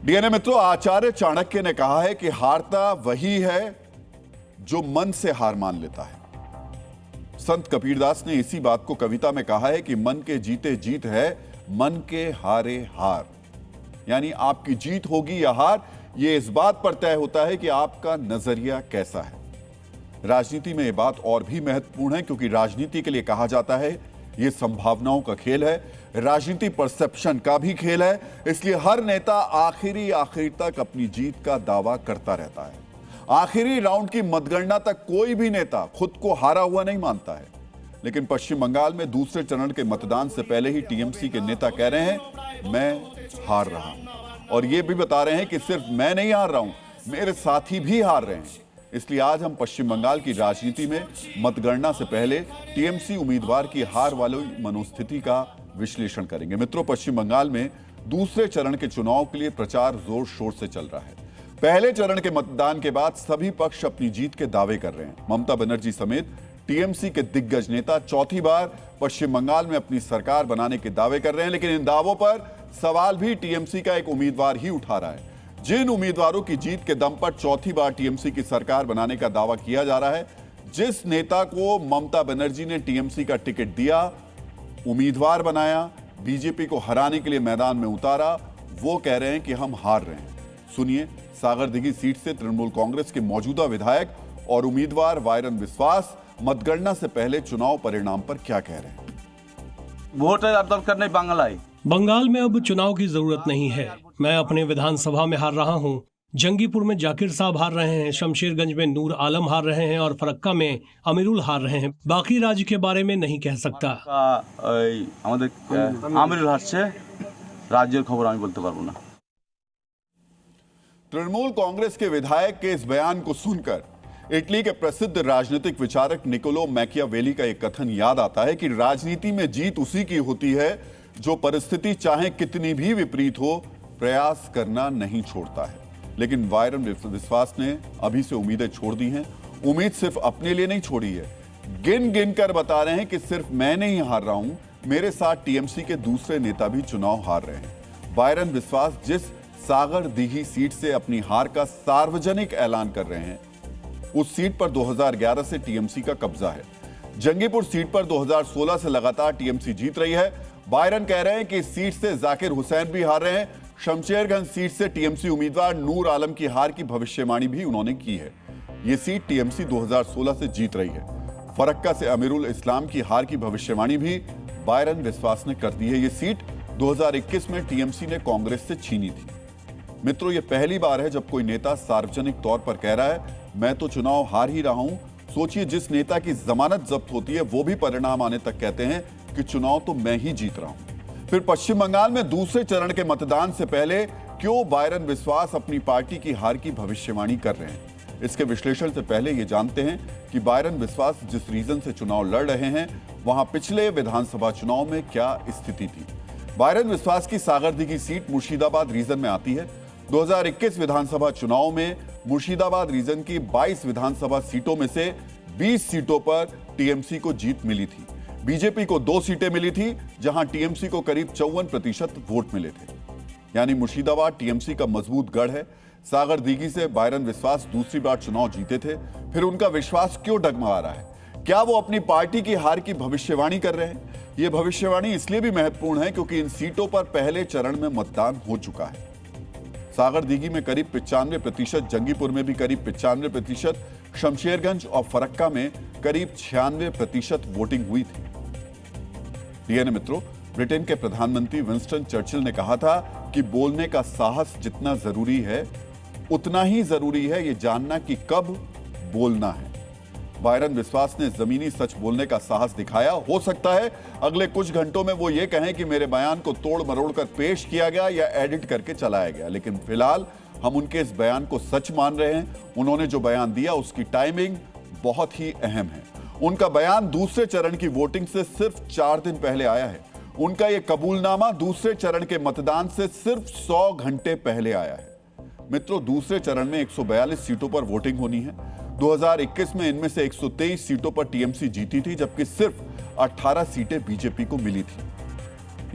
DNA मित्रों, आचार्य चाणक्य ने कहा है कि हारता वही है जो मन से हार मान लेता है। संत कबीरदास ने इसी बात को कविता में कहा है कि मन के जीते जीत है, मन के हारे हार। यानी आपकी जीत होगी या हार, यह इस बात पर तय होता है कि आपका नजरिया कैसा है। राजनीति में यह बात और भी महत्वपूर्ण है क्योंकि राजनीति के लिए कहा जाता है यह संभावनाओं का खेल है, राजनीति परसेप्शन का भी खेल है। इसलिए हर नेता आखिरी तक अपनी जीत का दावा करता रहता है। आखिरी राउंड की मतगणना तक कोई भी नेता खुद को हारा हुआ नहीं मानता है। लेकिन पश्चिम बंगाल में दूसरे चरण के मतदान से पहले ही टीएमसी के नेता कह रहे हैं मैं हार रहा हूं, और यह भी बता रहे हैं कि सिर्फ मैं नहीं हार रहा हूं, मेरे साथी भी हार रहे हैं। इसलिए आज हम पश्चिम बंगाल की राजनीति में मतगणना से पहले टीएमसी उम्मीदवार की हार वाली मनोस्थिति का विश्लेषण करेंगे। मित्रों, पश्चिम बंगाल में दूसरे चरण के चुनाव के लिए प्रचार जोर शोर से चल रहा है। पहले चरण के मतदान के बाद सभी पक्ष अपनी जीत के दावे कर रहे हैं। ममता बनर्जी समेत टीएमसी के दिग्गज नेता चौथी बार पश्चिम बंगाल में अपनी सरकार बनाने के दावे कर रहे हैं। लेकिन इन दावों पर सवाल भी टीएमसी का एक उम्मीदवार ही उठा रहा है। जिन उम्मीदवारों की जीत के दम पर चौथी बार टीएमसी की सरकार बनाने का दावा किया जा रहा है, जिस नेता को ममता बनर्जी ने टीएमसी का टिकट दिया, उम्मीदवार बनाया, बीजेपी को हराने के लिए मैदान में उतारा, वो कह रहे हैं कि हम हार रहे हैं। सुनिए सागरदिघी सीट से तृणमूल कांग्रेस के मौजूदा विधायक और उम्मीदवार वायरन विश्वास मतगणना से पहले चुनाव परिणाम पर क्या कह रहे हैं। वोट दरकार नहीं बांग्लाय। बंगाल में अब चुनाव की जरूरत नहीं है। मैं अपने विधानसभा में हार रहा हूं। जंगीपुर में जाकिर साहब हार रहे हैं, शमशेरगंज में नूर आलम हार रहे हैं और फरक्का में अमीरुल हार रहे हैं। बाकी राज्य के बारे में नहीं कह सकता। अमीरुल हारছে, राज्य खबर আমি বলতে পারবো না। तृणमूल कांग्रेस के विधायक के इस बयान को सुनकर इटली के प्रसिद्ध राजनीतिक विचारक निकोलो मैकियावेली का एक कथन याद आता है कि राजनीति में जीत उसी की होती है जो परिस्थिति चाहे कितनी भी विपरीत हो, प्रयास करना नहीं छोड़ता है। लेकिन वायरन विश्वास ने अभी से उम्मीदें छोड़ दी हैं। उम्मीद सिर्फ अपने लिए नहीं छोड़ी है, गिन गिन कर बता रहे हैं कि सिर्फ मैं नहीं हार रहा हूं, मेरे साथ टीएमसी के दूसरे नेता भी चुनाव हार रहे हैं। वायरन विश्वास जिस सागरदिघी सीट से अपनी हार का सार्वजनिक ऐलान कर रहे हैं, उस सीट पर 2011 से टीएमसी का कब्जा है। जंगीपुर सीट पर 2016 से लगातार टीएमसी जीत रही है। वायरन कह रहे हैं कि इस सीट से जाकिर हुसैन भी हार रहे हैं। शमशेरगंज सीट से टीएमसी उम्मीदवार नूर आलम की हार की भविष्यवाणी भी उन्होंने की है। यह सीट टीएमसी 2016 से जीत रही है। फरक्का से अमीरुल इस्लाम की हार की भविष्यवाणी भी वायरन विश्वास ने कर दी है। यह सीट 2021 में टीएमसी ने कांग्रेस से छीनी थी। मित्रों, यह पहली बार है जब कोई नेता सार्वजनिक तौर पर कह रहा है मैं तो चुनाव हार ही रहा हूं। सोचिए, जिस नेता की जमानत जब्त होती है वो भी परिणाम आने तक कहते हैं कि चुनाव तो मैं ही जीत रहा हूं। फिर पश्चिम बंगाल में दूसरे चरण के मतदान से पहले क्यों वायरन विश्वास अपनी पार्टी की हार की भविष्यवाणी कर रहे हैं, इसके विश्लेषण से पहले ये जानते हैं कि वायरन विश्वास जिस रीजन से चुनाव लड़ रहे हैं वहां पिछले विधानसभा चुनाव में क्या स्थिति थी। वायरन विश्वास की सागरदिघी सीट मुर्शिदाबाद रीजन में आती है। 2021 विधानसभा चुनाव में मुर्शिदाबाद रीजन की 22 विधानसभा सीटों में से 20 सीटों पर टीएमसी को जीत मिली थी। बीजेपी को 2 सीटें मिली थी जहां टीएमसी को करीब 54% वोट मिले थे। यानी मुर्शिदाबाद टीएमसी का मजबूत गढ़ है। सागरदिघी से वायरन विश्वास दूसरी बार चुनाव जीते थे। फिर उनका विश्वास क्यों डगमगा रहा है? क्या वो अपनी पार्टी की हार की भविष्यवाणी कर रहे हैं? यह भविष्यवाणी इसलिए भी महत्वपूर्ण है क्योंकि इन सीटों पर पहले चरण में मतदान हो चुका है। सागरदिघी में करीब 95%, जंगीपुर में भी करीब 95%, शमशेरगंज और फरक्का में करीब 96% वोटिंग हुई थी। डीएनए मित्रों, ब्रिटेन के प्रधानमंत्री विंस्टन चर्चिल ने कहा था कि बोलने का साहस जितना जरूरी है उतना ही जरूरी है ये जानना कि कब बोलना है। वायरन विश्वास ने जमीनी सच बोलने का साहस दिखाया। हो सकता है अगले कुछ घंटों में वो ये कहें कि मेरे बयान को तोड़ मरोड़ कर पेश किया गया या एडिट करके चलाया गया, लेकिन फिलहाल हम उनके इस बयान को सच मान रहे हैं। उन्होंने जो बयान दिया उसकी टाइमिंग बहुत ही अहम है। उनका बयान दूसरे चरण की वोटिंग से सिर्फ 4 दिन पहले आया है। उनका यह कबूलनामा दूसरे चरण के मतदान से सिर्फ 100 घंटे पहले आया है। मित्रों, दूसरे चरण में 142 सीटों पर वोटिंग होनी है। 2021 में इनमें से 123 सीटों पर टीएमसी जीती थी, जबकि सिर्फ 18 सीटें बीजेपी को मिली थी।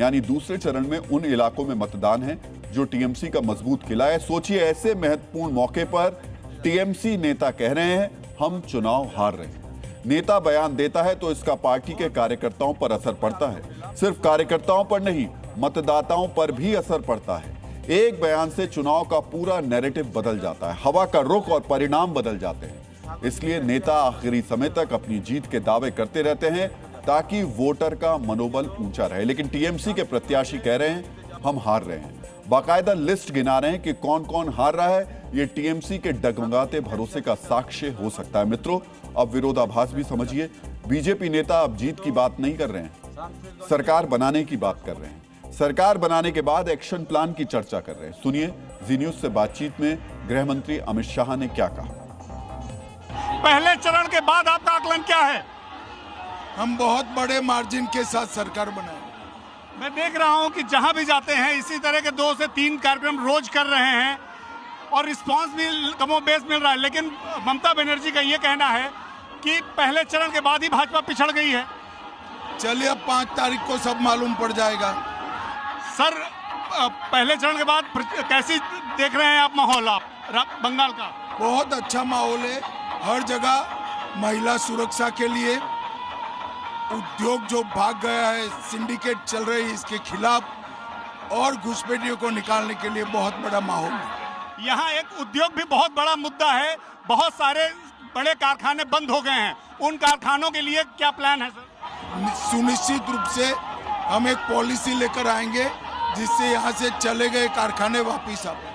यानी दूसरे चरण में उन इलाकों में मतदान है जो टीएमसी का मजबूत किला है। सोचिए, ऐसे महत्वपूर्ण मौके पर टीएमसी नेता कह रहे हैं हम चुनाव हार रहे हैं। नेता बयान देता है तो इसका पार्टी के कार्यकर्ताओं पर असर पड़ता है। सिर्फ कार्यकर्ताओं पर नहीं, मतदाताओं पर भी असर पड़ता है। एक बयान से चुनाव का पूरा नैरेटिव बदल जाता है, हवा का रुख और परिणाम बदल जाते हैं। इसलिए नेता आखिरी समय तक अपनी जीत के दावे करते रहते हैं ताकि वोटर का मनोबल ऊंचा रहे। लेकिन टीएमसी के प्रत्याशी कह रहे हैं हम हार रहे हैं। बाकायदा लिस्ट गिना रहे हैं कि कौन कौन हार रहा है। ये टीएमसी के डगमगाते भरोसे का साक्ष्य हो सकता है। मित्रों, अब विरोधाभास भी समझिए। बीजेपी नेता अब जीत की बात नहीं कर रहे हैं, सरकार बनाने की बात कर रहे हैं। सरकार बनाने के बाद एक्शन प्लान की चर्चा कर रहे हैं। सुनिए, जी न्यूज से बातचीत में गृह मंत्री अमित शाह ने क्या कहा। पहले चरण के बाद आपका आकलन क्या है? हम बहुत बड़े मार्जिन के साथ सरकार बनाएंगे। मैं देख रहा हूं कि जहां भी जाते हैं इसी तरह के 2 से 3 कार्यक्रम रोज कर रहे हैं और रिस्पांस भी कमोबेश मिल रहा है। लेकिन ममता बनर्जी का ये कहना है कि पहले चरण के बाद ही भाजपा पिछड़ गई है। चलिए, अब 5 तारीख को सब मालूम पड़ जाएगा। सर, पहले चरण के बाद कैसी देख रहे हैं आप माहौल? आप बंगाल का बहुत अच्छा माहौल है। हर जगह महिला सुरक्षा के लिए, उद्योग जो भाग गया है, सिंडिकेट चल रही है, इसके खिलाफ और घुसपैठियों को निकालने के लिए बहुत बड़ा माहौल है। यहाँ एक उद्योग भी बहुत बड़ा मुद्दा है। बहुत सारे बड़े कारखाने बंद हो गए हैं। उन कारखानों के लिए क्या प्लान है सर? सुनिश्चित रूप से हम एक पॉलिसी लेकर आएंगे जिससे यहाँ से चले गए कारखाने वापिस आ पाए।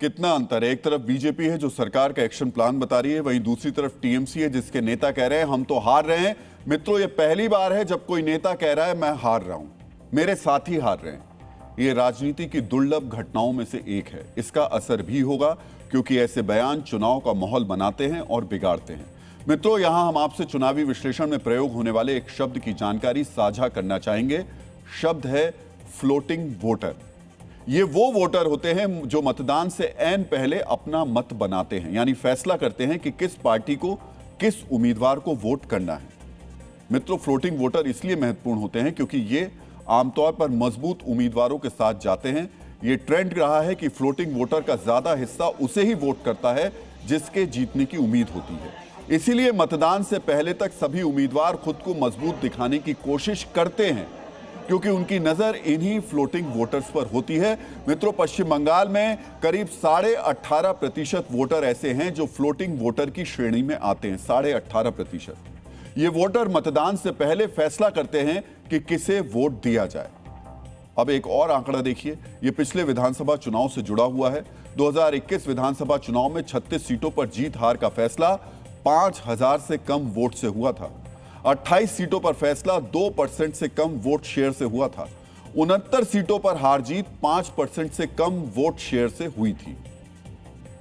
कितना अंतर है। एक तरफ बीजेपी है जो सरकार का एक्शन प्लान बता रही है, वहीं दूसरी तरफ टीएमसी है जिसके नेता कह रहे हैं हम तो हार रहे हैं। मित्रों, ये पहली बार है जब कोई नेता कह रहा है मैं हार रहा हूं, मेरे साथी हार रहे हैं। ये राजनीति की दुर्लभ घटनाओं में से एक है। इसका असर भी होगा क्योंकि ऐसे बयान चुनाव का माहौल बनाते हैं और बिगाड़ते हैं। मित्रों, यहां हम आपसे चुनावी विश्लेषण में प्रयोग होने वाले एक शब्द की जानकारी साझा करना चाहेंगे। शब्द है फ्लोटिंग वोटर। ये वो वोटर होते हैं जो मतदान से ऐन पहले अपना मत बनाते हैं, यानी फैसला करते हैं कि किस पार्टी को, किस उम्मीदवार को वोट करना है। मित्रों, फ्लोटिंग वोटर इसलिए महत्वपूर्ण होते हैं क्योंकि ये आमतौर पर मजबूत उम्मीदवारों के साथ जाते हैं। ये ट्रेंड रहा है कि फ्लोटिंग वोटर का ज्यादा हिस्सा उसे ही वोट करता है जिसके जीतने की उम्मीद होती है। इसीलिए मतदान से पहले तक सभी उम्मीदवार खुद को मजबूत दिखाने की कोशिश करते हैं क्योंकि उनकी नजर इन्हीं फ्लोटिंग वोटर्स पर होती है। मित्रों, पश्चिम बंगाल में करीब 18.5% वोटर ऐसे हैं जो फ्लोटिंग वोटर की श्रेणी में आते हैं। 18.5%। ये वोटर मतदान से पहले फैसला करते हैं कि किसे वोट दिया जाए। अब एक और आंकड़ा देखिए, ये पिछले विधानसभा चुनाव से जुड़ा हुआ है। 2021 विधानसभा चुनाव में 36 सीटों पर जीत हार का फैसला 5000 से कम वोट से हुआ था। 28 सीटों पर फैसला 2% से कम वोट शेयर से हुआ था। 69 सीटों पर हार जीत 5% से कम वोट शेयर से हुई थी।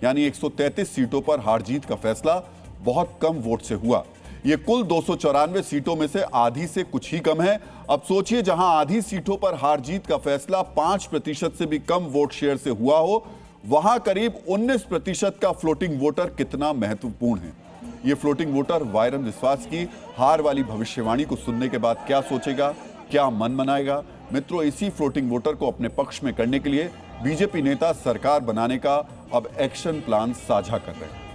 यानी 133 सीटों पर हार जीत का फैसला बहुत कम वोट से हुआ। ये कुल 294 सीटों में से आधी से कुछ ही कम है। अब सोचिए, जहां आधी सीटों पर हार जीत का फैसला 5% से भी कम वोट शेयर से हुआ हो, वहां करीब 19% का फ्लोटिंग वोटर कितना महत्वपूर्ण है। ये फ्लोटिंग वोटर वायरन विश्वास की हार वाली भविष्यवाणी को सुनने के बाद क्या सोचेगा, क्या मन बनाएगा? मित्रों, इसी फ्लोटिंग वोटर को अपने पक्ष में करने के लिए बीजेपी नेता सरकार बनाने का अब एक्शन प्लान साझा कर रहे हैं।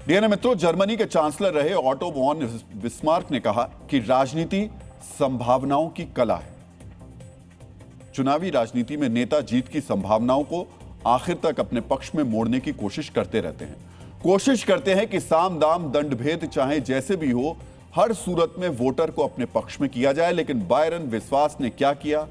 डीएनए मित्रों, जर्मनी के चांसलर रहे ऑटो वॉन बिस्मार्क ने कहा कि राजनीति संभावनाओं की कला है। चुनावी राजनीति में नेता जीत की संभावनाओं को आखिर तक अपने पक्ष में मोड़ने की कोशिश करते रहते हैं। कोशिश करते हैं कि साम दाम दंड भेद चाहे जैसे भी हो, हर सूरत में वोटर को अपने पक्ष में किया जाए। लेकिन वायरन विश्वास ने क्या किया?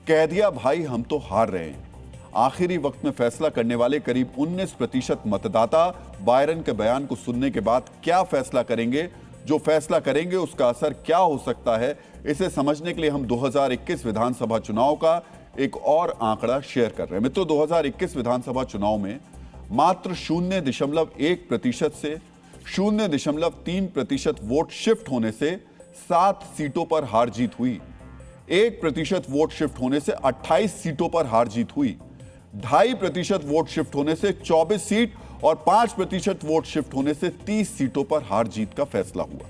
कह दिया भाई हम तो हार रहे हैं। आखिरी वक्त में फैसला करने वाले करीब 19% मतदाता बायरन के बयान को सुनने के बाद क्या फैसला करेंगे? जो फैसला करेंगे उसका असर क्या हो सकता है, इसे समझने के लिए हम 2021 विधानसभा चुनाव का एक और आंकड़ा शेयर कर रहे हैं। मित्रों, 2021 विधानसभा चुनाव में मात्र 0.1% से 0.3% वोट शिफ्ट होने से 7 सीटों पर हार जीत हुई। 1% वोट शिफ्ट होने से 28 सीटों पर हार जीत हुई। 2.5% वोट शिफ्ट होने से 24 सीट और 5% वोट शिफ्ट होने से 30 सीटों पर हार जीत का फैसला हुआ।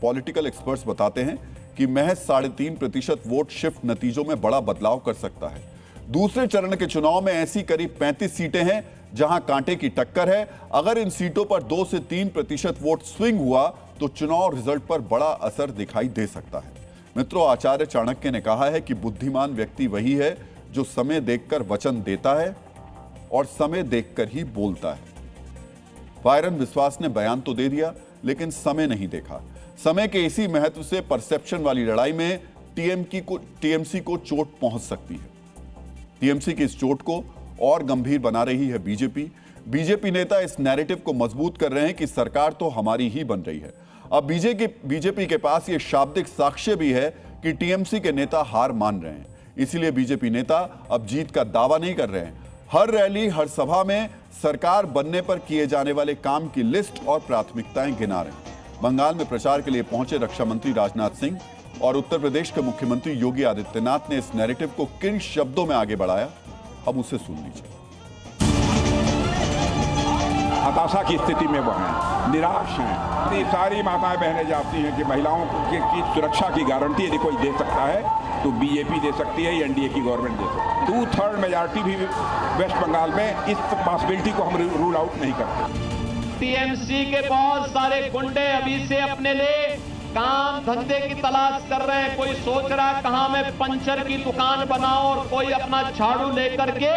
पॉलिटिकल एक्सपर्ट्स बताते हैं कि महज 3.5% वोट शिफ्ट नतीजों में बड़ा बदलाव कर सकता है। दूसरे चरण के चुनाव में ऐसी करीब 35 सीटें हैं जहां कांटे की टक्कर है। अगर इन सीटों पर 2 से 3% वोट स्विंग हुआ तो चुनाव रिजल्ट पर बड़ा असर दिखाई दे सकता है। मित्रों, आचार्य चाणक्य ने कहा है कि बुद्धिमान व्यक्ति वही है जो समय देखकर वचन देता है और समय देखकर ही बोलता है। बायरन विश्वास ने बयान तो दे दिया, लेकिन समय नहीं देखा। समय के इसी महत्व से परसेप्शन वाली लड़ाई में टीएमसी को चोट पहुंच सकती है। टीएमसी की इस चोट को और गंभीर बना रही है बीजेपी नेता इस नैरेटिव को मजबूत कर रहे हैं कि सरकार तो हमारी ही बन रही है। अब बीजेपी के पास यह शाब्दिक साक्ष्य भी है कि टीएमसी के नेता हार मान रहे हैं। इसलिए बीजेपी नेता अब जीत का दावा नहीं कर रहे हैं। हर रैली, हर सभा में सरकार बनने पर किए जाने वाले काम की लिस्ट और प्राथमिकताएं गिना रहे हैं। बंगाल में प्रचार के लिए पहुंचे रक्षा मंत्री राजनाथ सिंह और उत्तर प्रदेश के मुख्यमंत्री योगी आदित्यनाथ ने इस नैरेटिव को किन शब्दों में आगे बढ़ाया, अब उसे सुन लीजिए। हताशा की स्थिति में वो हैं, निराश हैं। ये सारी माताएं बहनें जानती हैं कि महिलाओं की सुरक्षा की गारंटी यदि कोई दे सकता है तो बीजेपी दे सकती है, एनडीए की गवर्नमेंट दे सकती है। 2/3 मेजॉरिटी भी वेस्ट बंगाल में, इस पॉसिबिलिटी को हम रूल आउट नहीं करते। टीएमसी के बहुत सारे गुंडे अभी से अपने लिए काम धंधे की तलाश कर रहे हैं। कोई सोच रहा है कहां मैं पंचर की दुकान बनाऊं और कोई अपना झाड़ू लेकर के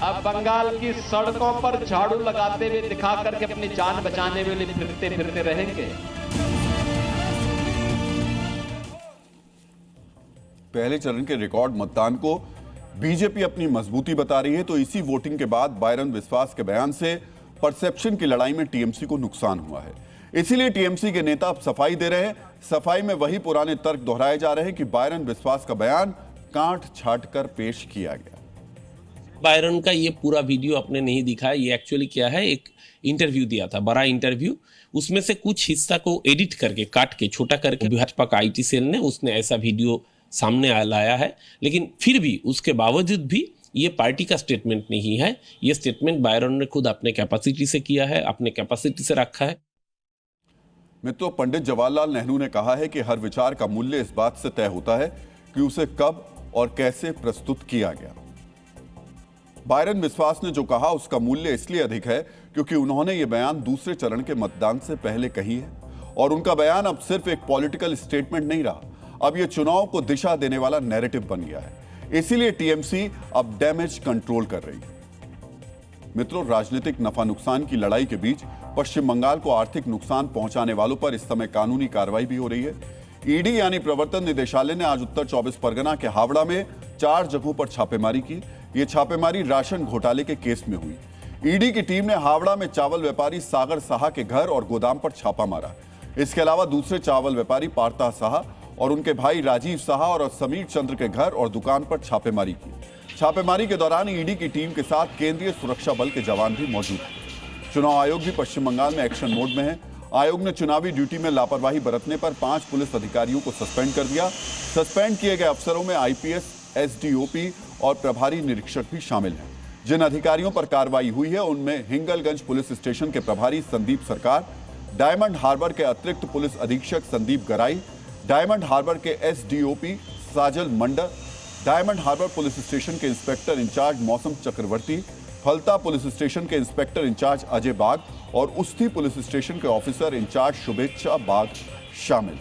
अब बंगाल की सड़कों पर झाड़ू लगाते हुए दिखा करके अपनी जान बचाने के लिए फिरते रहेंगे। पहले चरण के रिकॉर्ड मतदान को बीजेपी अपनी मजबूती बता रही है, तो इसी वोटिंग के बाद बायरन विश्वास के बयान से परसेप्शन की लड़ाई में टीएमसी को नुकसान हुआ है। इसीलिए टीएमसी के नेता अब सफाई दे रहे हैं। सफाई में वही पुराने तर्क दोहराए जा रहे हैं कि बायरन विश्वास का बयान काट छाट कर पेश किया गया। बायरन का ये पूरा वीडियो आपने नहीं दिखाया। ये एक्चुअली क्या है, एक इंटरव्यू दिया था, बड़ा इंटरव्यू। उसमें से कुछ हिस्सा को एडिट करके, काट के, छोटा करके भाजपा का आईटी सेल ने उसने ऐसा वीडियो सामने लाया है। लेकिन फिर भी उसके बावजूद भी ये पार्टी का स्टेटमेंट नहीं है। ये स्टेटमेंट बायरन ने खुद अपने कैपेसिटी से किया है, अपने कैपेसिटी से रखा है। मित्रों, पंडित जवाहरलाल नेहरू ने कहा है कि हर विचार का मूल्य इस बात से तय होता है कि उसे कब और कैसे प्रस्तुत किया गया। बायरन विश्वास ने जो कहा उसका मूल्य इसलिए अधिक है क्योंकि उन्होंने ये बयान दूसरे चरण के मतदान से पहले कही है और उनका बयान अब सिर्फ एक पॉलिटिकल स्टेटमेंट नहीं रहा, अब यह चुनाव को दिशा देने वाला नैरेटिव बन गया है। इसीलिए टीएमसी अब डैमेज कंट्रोल कर रही है। मित्रों, राजनीतिक नफा नुकसान की लड़ाई के बीच पश्चिम बंगाल को आर्थिक नुकसान पहुंचाने वालों पर इस समय कानूनी कार्रवाई भी हो रही है। ईडी यानी प्रवर्तन निदेशालय ने आज उत्तर 24 परगना के हावड़ा में 4 जगहों पर छापेमारी की। यह छापेमारी राशन घोटाले के केस में हुई। ईडी की टीम ने हावड़ा में चावल व्यापारी सागर साहा के घर और गोदाम पर छापा मारा। इसके अलावा दूसरे चावल व्यापारी पार्था साहा और उनके भाई राजीव साहा और समीर चंद्र के घर और दुकान पर छापेमारी की। छापेमारी के दौरान ईडी की टीम के साथ केंद्रीय सुरक्षा बल के जवान भी मौजूद थे। चुनाव आयोग भी पश्चिम बंगाल में एक्शन मोड में है। आयोग ने चुनावी ड्यूटी में लापरवाही बरतने पर 5 पुलिस अधिकारियों को सस्पेंड कर दिया। सस्पेंड किए गए अफसरों में आईपीएस, एसडीओपी और प्रभारी निरीक्षक भी शामिल हैं। जिन अधिकारियों पर कार्रवाई हुई है उनमें हिंगलगंज पुलिस स्टेशन के प्रभारी संदीप सरकार, डायमंड हार्बर के अतिरिक्त पुलिस अधीक्षक संदीप गराई, डायमंड हार्बर के एसडीओपी साजल मंडल, डायमंड हार्बर पुलिस स्टेशन के इंस्पेक्टर इंचार्ज मौसम चक्रवर्ती, फलता पुलिस स्टेशन के इंस्पेक्टर इंचार्ज अजय बाग और उस्थी पुलिस स्टेशन के ऑफिसर इंचार्ज शुभेच्छा बाग शामिल।